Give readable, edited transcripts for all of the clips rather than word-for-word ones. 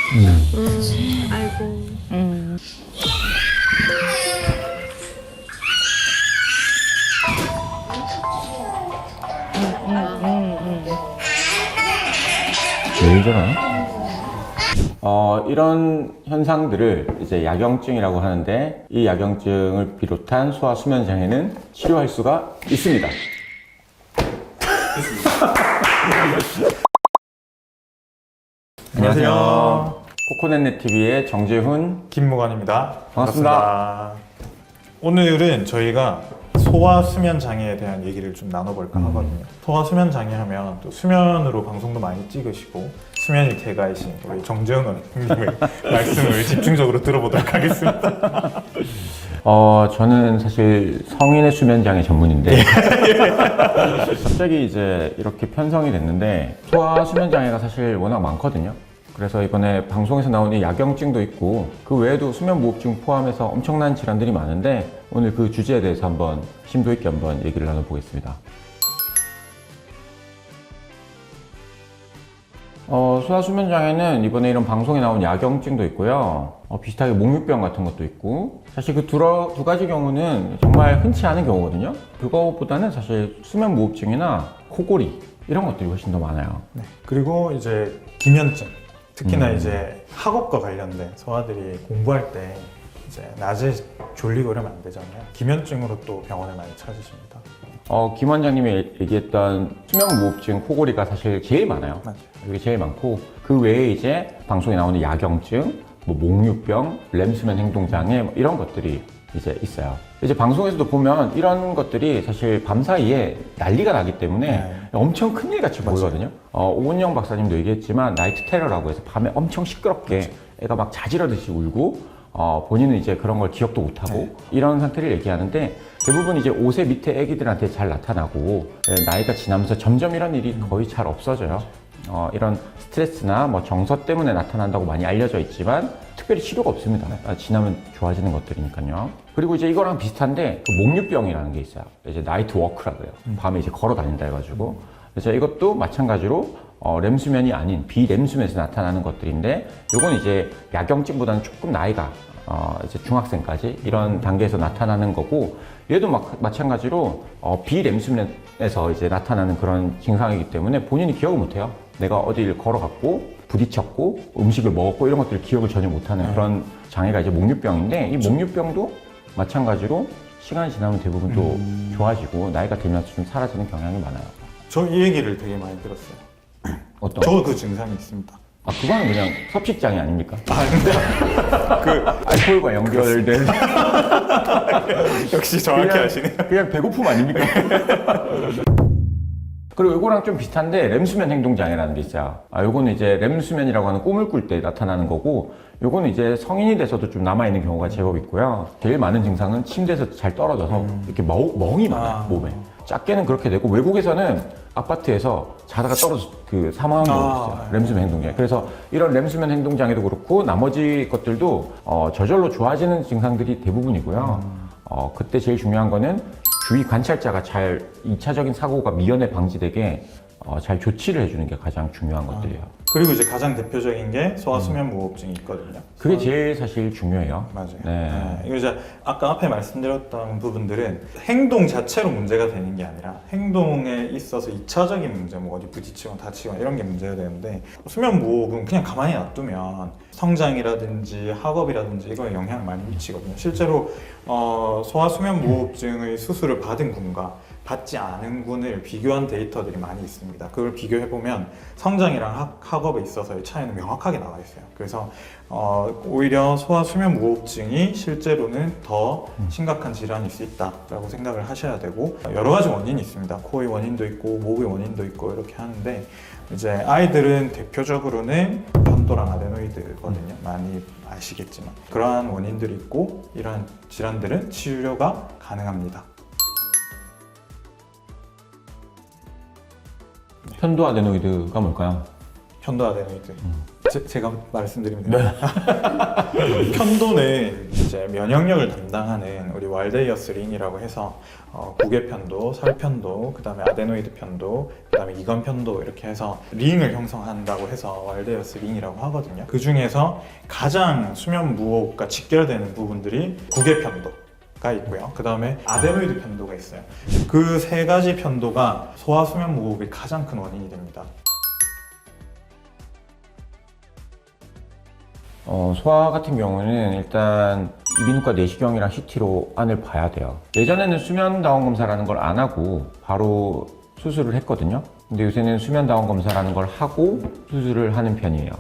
아이고. 왜 이러나? 이런 현상들을 이제 야경증이라고 하는데, 이 야경증을 비롯한 소화 수면 장애는 치료할 수가 있습니다. 안녕하세요. 코코넷넷 TV의 정재훈, 김무관입니다. 반갑습니다. 오늘은 저희가 소화 수면 장애에 대한 얘기를 좀 나눠볼까 하거든요. 소화 수면 장애 하면 또 수면으로 방송도 많이 찍으시고 수면이 개가이신 우리 정재훈 원장님의 말씀을 집중적으로 들어보도록 하겠습니다. 저는 사실 성인의 수면 장애 전문인데 갑자기 이제 이렇게 편성이 됐는데, 소화 수면 장애가 사실 워낙 많거든요. 그래서 이번에 방송에서 나오는 야경증도 있고 그 외에도 수면무호흡증 포함해서 엄청난 질환들이 많은데, 오늘 그 주제에 대해서 한번 심도 있게 한번 얘기를 나눠보겠습니다. 소화 수면 장애는 이번에 이런 방송에 나온 야경증도 있고요. 비슷하게 목류병 같은 것도 있고, 사실 그 두 가지 경우는 정말 흔치 않은 경우거든요. 그거보다는 사실 수면무호흡증이나 코골이 이런 것들이 훨씬 더 많아요. 네. 그리고 이제 기면증, 특히나 이제 학업과 관련된 소아들이 공부할 때 이제 낮에 졸리고 이러면 안 되잖아요. 기면증으로 또 병원을 많이 찾으십니다. 김 원장님이 얘기했던 수면무호흡증, 코골이가 사실 제일 많아요. 맞아요. 이게 제일 많고, 그 외에 이제 방송에 나오는 야경증, 목류병, 렘수면 행동장애 뭐 이런 것들이 이제 있어요. 이제 방송에서도 보면 이런 것들이 사실 밤사이에 난리가 나기 때문에 엄청 큰일 같이 보이거든요. 오은영 박사님도 얘기했지만 나이트 테러라고 해서 밤에 엄청 시끄럽게 애가 막 자지러듯이 울고, 본인은 이제 그런 걸 기억도 못하고 이런 상태를 얘기하는데, 대부분 이제 5세 밑에 애기들한테 잘 나타나고, 나이가 지나면서 점점 이런 일이 거의 잘 없어져요. 이런 스트레스나 뭐 정서 때문에 나타난다고 많이 알려져 있지만 특별히 치료가 없습니다. 지나면 좋아지는 것들이니까요. 그리고 이제 이거랑 비슷한데 그 목류병이라는 게 있어요. 이제 나이트 워크라고 해요. 밤에 이제 걸어 다닌다 해가지고. 그래서 이것도 마찬가지로 렘수면이 아닌 비렘수면에서 나타나는 것들인데, 요건 이제 야경증보다는 조금 나이가 이제 중학생까지 이런 단계에서 나타나는 거고, 얘도 마찬가지로 비렘수면에서 이제 나타나는 그런 증상이기 때문에 본인이 기억을 못해요. 내가 어디를 걸어갔고 부딪혔고 음식을 먹었고 이런 것들을 기억을 전혀 못하는 그런 장애가 이제 목류병인데, 이 목류병도 마찬가지로 시간이 지나면 대부분 또 좋아지고 나이가 들면서 좀 사라지는 경향이 많아요. 저 이 얘기를 되게 많이 들었어요. 어떤? 저도 그 증상이 있습니다. 그거는 그냥 섭식장애 아닙니까? 근데 그 알코올과 연결된 역시 정확히 아시네요. 그냥 배고픔 아닙니까? 그리고 이거랑 좀 비슷한데 렘수면 행동장애라는 게 있어요. 요거는 이제 렘수면이라고 하는 꿈을 꿀 때 나타나는 거고, 요거는 이제 성인이 돼서도 좀 남아있는 경우가 제법 있고요. 제일 많은 증상은 침대에서 잘 떨어져서 이렇게 멍이 많아요, 몸에. 작게는 그렇게 되고, 외국에서는 아파트에서 자다가 떨어져 사망한 경우도 있어요. 렘수면 행동장애. 그래서 이런 렘수면 행동장애도 그렇고 나머지 것들도 저절로 좋아지는 증상들이 대부분이고요. 그때 제일 중요한 거는 주위 관찰자가 잘 2차적인 사고가 미연에 방지되게 잘 조치를 해주는 게 가장 중요한 것들이에요. 그리고 이제 가장 대표적인 게 소화 수면 무호흡증이 있거든요. 그게 제일 사실 중요해요. 맞아요. 네. 이거 이제 아까 앞에 말씀드렸던 부분들은 행동 자체로 문제가 되는 게 아니라 행동에 있어서 2차적인 문제, 뭐 어디 부딪히거나 다치거나 이런 게 문제가 되는데, 수면 무호흡은 그냥 가만히 놔두면 성장이라든지 학업이라든지 이거에 영향을 많이 미치거든요. 실제로 소화 수면 무호흡증의 수술을 받은 군과 받지 않은 군을 비교한 데이터들이 많이 있습니다. 그걸 비교해보면 성장이랑 학업에 있어서의 차이는 명확하게 나와 있어요. 그래서 오히려 소화 수면 무호흡증이 실제로는 더 심각한 질환일 수 있다라고 생각을 하셔야 되고, 여러 가지 원인이 있습니다. 코의 원인도 있고 목의 원인도 있고 이렇게 하는데, 이제 아이들은 대표적으로는 편도랑 아데노이드거든요. 많이 아시겠지만 그러한 원인들이 있고, 이러한 질환들은 치료가 가능합니다. 편도 아데노이드가 뭘까요? 편도 아데노이드. 제가 말씀드리면 됩니다. 편도는 이제 면역력을 담당하는 우리 왈데이어스 링이라고 해서 구개 편도, 살 편도, 그 다음에 아데노이드 편도, 그 다음에 이건 편도 이렇게 해서 링을 형성한다고 해서 왈데이어스 링이라고 하거든요. 그 중에서 가장 수면 무호흡과 직결되는 부분들이 구개 편도가 있고요. 그 다음에 아데노이드 편도가 있어요. 그 세 가지 편도가 소아 수면 무호흡의 가장 큰 원인이 됩니다. 소아 같은 경우는 일단 이비인후과 내시경이랑 CT로 안을 봐야 돼요. 예전에는 수면다원 검사라는 걸 안 하고 바로 수술을 했거든요. 근데 요새는 수면다원 검사라는 걸 하고 수술을 하는 편이에요.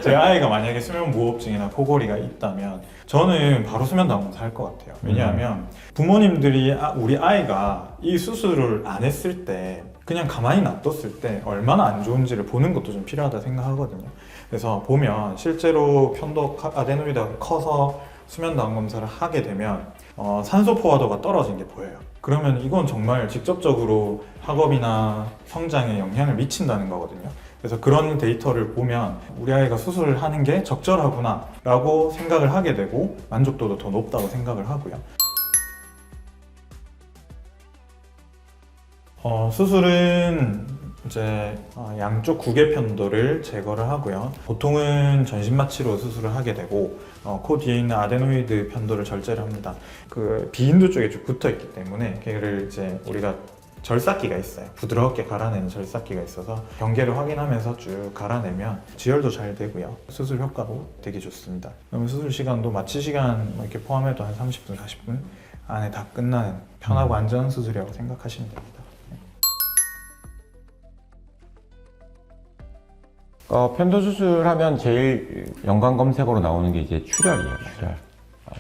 제 아이가 만약에 수면 무호흡증이나 코골이가 있다면 저는 바로 수면다원 검사 할 것 같아요. 왜냐하면 부모님들이 우리 아이가 이 수술을 안 했을 때 그냥 가만히 놔뒀을 때 얼마나 안 좋은지를 보는 것도 좀 필요하다 생각하거든요. 그래서 보면 실제로 편도 아데노이드가 커서 수면다원 검사를 하게 되면 산소 포화도가 떨어진 게 보여요. 그러면 이건 정말 직접적으로 학업이나 성장에 영향을 미친다는 거거든요. 그래서 그런 데이터를 보면 우리 아이가 수술을 하는 게 적절하구나 라고 생각을 하게 되고 만족도도 더 높다고 생각을 하고요. 수술은 이제 양쪽 구개 편도를 제거를 하고요. 보통은 전신마취로 수술을 하게 되고 코 뒤에 있는 아데노이드 편도를 절제를 합니다. 그 비인두 쪽에 쭉 붙어 있기 때문에 걔를 이제 우리가 절삭기가 있어요. 부드럽게 갈아내는 절삭기가 있어서 경계를 확인하면서 쭉 갈아내면 지혈도 잘 되고요. 수술 효과도 되게 좋습니다. 그러면 수술 시간도 마취 시간 이렇게 포함해도 한 30분, 40분 안에 다 끝나는 편하고 안전한 수술이라고 생각하시면 됩니다. 편도 수술하면 제일 연관 검색어로 나오는 게 이제 출혈이에요. 출혈.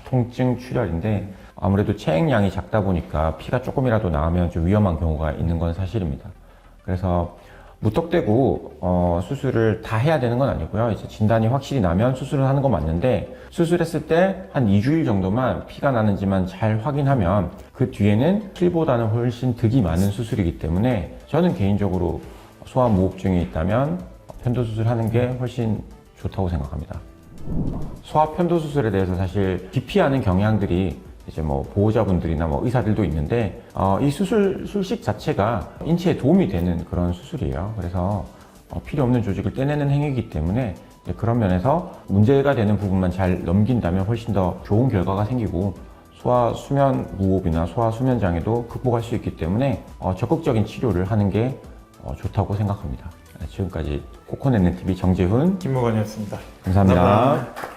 통증 출혈인데 아무래도 체액량이 작다 보니까 피가 조금이라도 나오면 좀 위험한 경우가 있는 건 사실입니다. 그래서 무턱대고 수술을 다 해야 되는 건 아니고요. 이제 진단이 확실히 나면 수술을 하는 건 맞는데 수술했을 때 한 2주일 정도만 피가 나는지만 잘 확인하면 그 뒤에는 필보다는 훨씬 득이 많은 수술이기 때문에 저는 개인적으로 소아 무호흡증이 있다면 편도 수술하는 게 훨씬 좋다고 생각합니다. 소아 편도 수술에 대해서 사실 기피하는 경향들이 이제 뭐 보호자분들이나 뭐 의사들도 있는데 이 술식 자체가 인체에 도움이 되는 그런 수술이에요. 그래서 필요 없는 조직을 떼내는 행위이기 때문에 그런 면에서 문제가 되는 부분만 잘 넘긴다면 훨씬 더 좋은 결과가 생기고 소아 수면 무호흡이나 소아 수면 장애도 극복할 수 있기 때문에 적극적인 치료를 하는 게 좋다고 생각합니다. 지금까지 코코넷넷TV 정재훈, 김무건이었습니다. 감사합니다. 감사합니다.